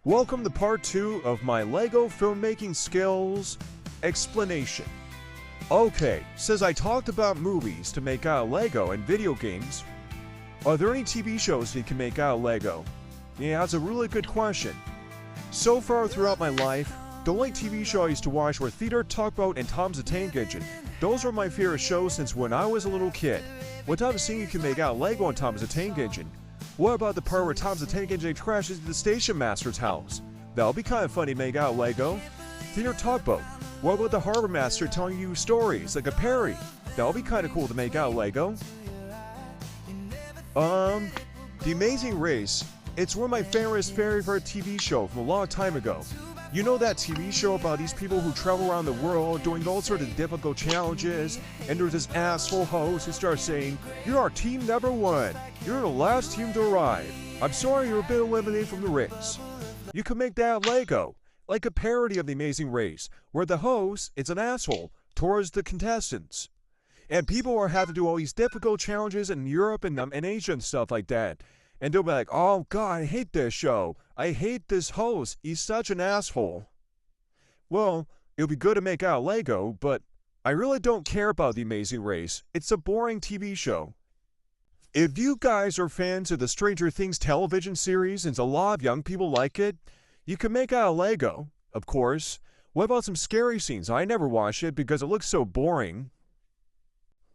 Welcome to part 2 of my LEGO filmmaking skills explanation. Okay, since I talked about movies to make out of LEGO and video games, are there any TV shows you can make out of LEGO? Yeah, that's a really good question. So far throughout my life, the only TV show I used to watch were Theater, Tugboat, and Tom's the Tank Engine. Those were my favorite shows since when I was a little kid. What type of scene you can make out of LEGO on Tom's the Tank Engine? What about the part where Tom's the Tank Engine crashes into the station master's house? That'll be kind of funny to make out of LEGO. Theater Tugboat. What about the harbor master telling you stories like a parody? That'll be kind of cool to make out of LEGO. The Amazing Race. It's one of my favorite TV show from a long time ago. You know that TV show about these people who travel around the world doing all sorts of difficult challenges, and there's this asshole host who starts saying, "You're our team number 1. You're the last team to arrive. I'm sorry you're a bit eliminated from the race." You can make that LEGO, like a parody of The Amazing Race, where the host is an asshole towards the contestants. And people are having to do all these difficult challenges in Europe and Asia and stuff like that. And they'll be like, "Oh God, I hate this show. I hate this host. He's such an asshole." Well, it'll be good to make out of LEGO, but I really don't care about The Amazing Race. It's a boring TV show. If you guys are fans of the Stranger Things television series, and a lot of young people like it, you can make out of LEGO, of course. What about some scary scenes? I never watch it because it looks so boring.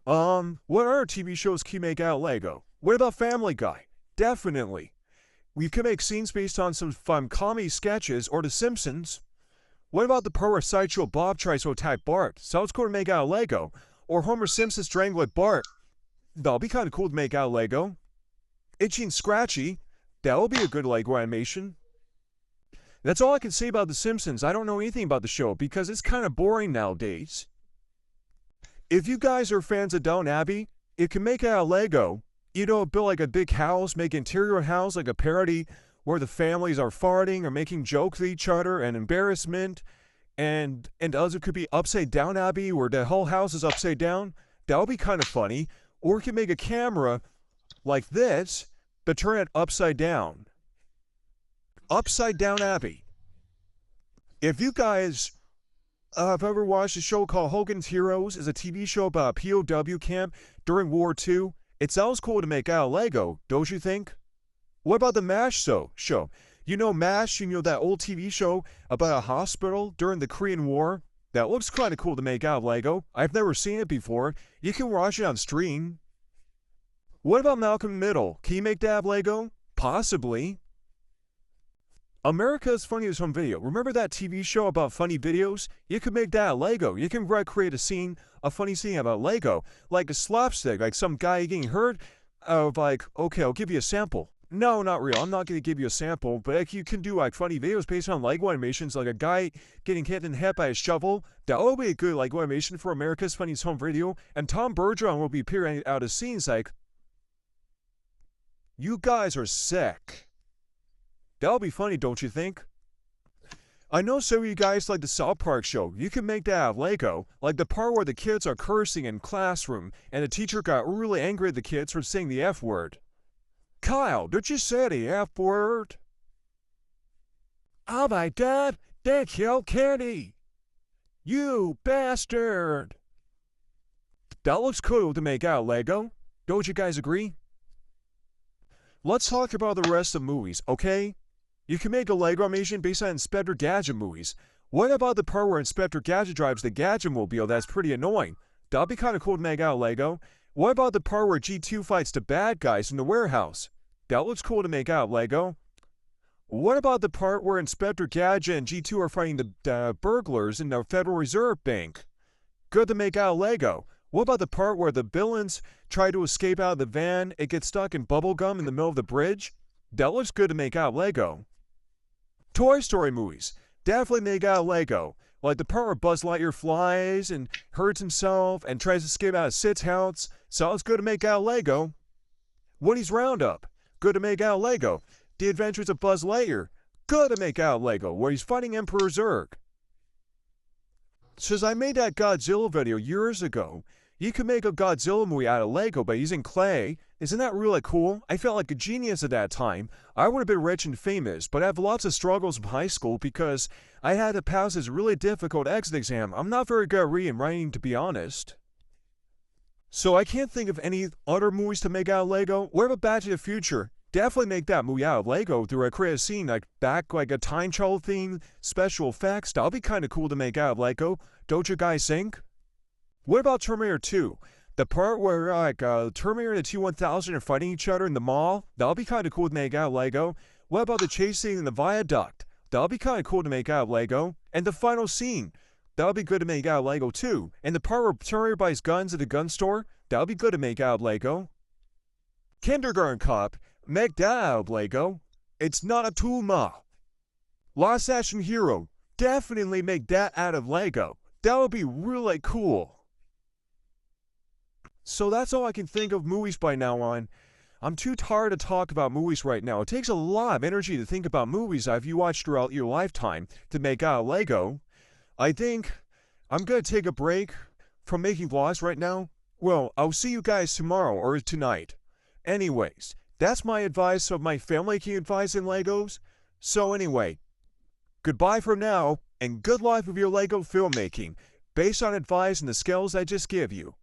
What other TV shows can you make out of LEGO? What about Family Guy? Definitely. We could make scenes based on some fun comedy sketches or The Simpsons. What about the part where Sideshow Bob tries to attack Bart? Sounds cool to make out of LEGO. Or Homer Simpson strangling Bart. That'll be kind of cool to make out of LEGO. Itchy and Scratchy. That'll be a good LEGO animation. That's all I can say about The Simpsons. I don't know anything about the show because it's kind of boring nowadays. If you guys are fans of Downton Abbey, you can make it out of LEGO. You know, build like a big house, make interior house like a parody where the families are farting or making jokes with each other and embarrassment. And others could be Upside Down Abbey where the whole house is upside down. That would be kind of funny. Or you can make a camera like this, but turn it upside down. Upside Down Abbey. If you guys have ever watched a show called Hogan's Heroes, it's a TV show about a POW camp during World War II. It sounds cool to make out of LEGO, don't you think? What about the MASH show? You know MASH, you know that old TV show about a hospital during the Korean War? That looks kind of cool to make out of LEGO. I've never seen it before. You can watch it on stream. What about Malcolm in the Middle? Can you make that out of LEGO? Possibly. America's Funniest Home Video. Remember that TV show about funny videos? You can make that out of LEGO. You can recreate a funny scene about LEGO. Like a slapstick, like some guy getting hurt. Like, okay, I'll give you a sample. No, not real. I'm not going to give you a sample, but like, you can do like funny videos based on LEGO animations, like a guy getting hit in the head by a shovel. That will be a good LEGO animation for America's Funniest Home Video. And Tom Bergeron will be appearing out of scenes like, "You guys are sick." That'll be funny, don't you think? I know some of you guys like the South Park show. You can make that out of LEGO, like the part where the kids are cursing in classroom and the teacher got really angry at the kids for saying the F word. "Kyle, did you say the F word?" "Oh my God, they killed Kenny. You bastard." That looks cool to make out of LEGO. Don't you guys agree? Let's talk about the rest of the movies, okay? You can make a LEGO animation based on Inspector Gadget movies. What about the part where Inspector Gadget drives the Gadget-mobile? That's pretty annoying. That'd be kind of cool to make out of LEGO. What about the part where G2 fights the bad guys in the warehouse? That looks cool to make out of LEGO. What about the part where Inspector Gadget and G2 are fighting the burglars in the Federal Reserve Bank? Good to make out of LEGO. What about the part where the villains try to escape out of the van and get stuck in bubblegum in the middle of the bridge? That looks good to make out of LEGO. Toy Story movies. Definitely make out of LEGO. Like the part where Buzz Lightyear flies and hurts himself and tries to escape out of Sid's house. Sounds good to make out of LEGO. Woody's Roundup. Good to make out of LEGO. The Adventures of Buzz Lightyear. Good to make out of LEGO, where he's fighting Emperor Zurg. Since I made that Godzilla video years ago, you can make a Godzilla movie out of LEGO by using clay, Isn't that really cool? I felt like a genius at that time. I would have been rich and famous, but I have lots of struggles in high school because I had to pass this really difficult exit exam. I'm not very good at reading and writing, to be honest. So I can't think of any other movies to make out of Lego. What about Back to the Future? Definitely make that movie out of Lego through a creative scene like a time travel theme, special effects. That'll be kind of cool to make out of Lego. Don't you guys think? What about Terminator 2? The part where Terminator and the T-1000 are fighting each other in the mall? That'll be kind of cool to make out of Lego. What about the chase scene in the viaduct? That'll be kind of cool to make out of Lego. And the final scene? That'll be good to make out of Lego too. And the part where Terminator buys guns at the gun store? That'll be good to make out of Lego. Kindergarten Cop, make that out of Lego. It's not a tool, ma. Last Action Hero, definitely make that out of Lego. That would be really cool. So that's all I can think of movies by now on. I'm too tired to talk about movies right now. It takes a lot of energy to think about movies that you watched throughout your lifetime to make out of Lego. I think I'm gonna take a break from making vlogs right now. Well, I'll see you guys tomorrow or tonight. Anyways, that's my advice of my filmmaking advice in Legos. So anyway, goodbye for now, and good luck with your Lego filmmaking, based on advice and the skills I just give you.